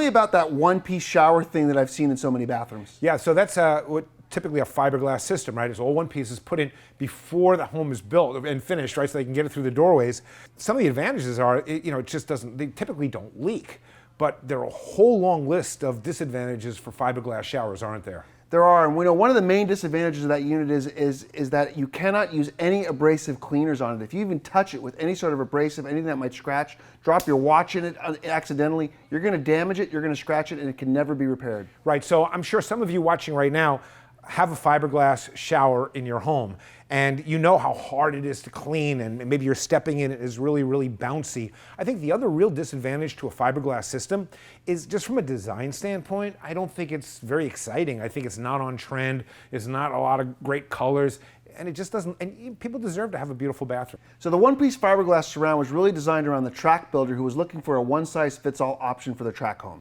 Tell me about that one-piece shower thing that I've seen in so many bathrooms. Yeah, so that's what typically a fiberglass system, right? It's all one piece is put in before the home is built and finished, right? So they can get it through the doorways. Some of the advantages are, it just doesn't, they typically don't leak. But there are a whole long list of disadvantages for fiberglass showers, aren't there? There are, and we know one of the main disadvantages of that unit is that you cannot use any abrasive cleaners on it. If you even touch it with any sort of abrasive, anything that might scratch, drop your watch in it accidentally, you're going to damage it, you're going to scratch it, and it can never be repaired. Right, so I'm sure some of you watching right now have a fiberglass shower in your home, and you know how hard it is to clean, and maybe you're stepping in it is really, really bouncy. I think the other real disadvantage to a fiberglass system is just from a design standpoint, I don't think it's very exciting. I think it's not on trend, it's not a lot of great colors, and it just doesn't, and people deserve to have a beautiful bathroom. So the one-piece fiberglass surround was really designed around the track builder who was looking for a one-size-fits-all option for their track home.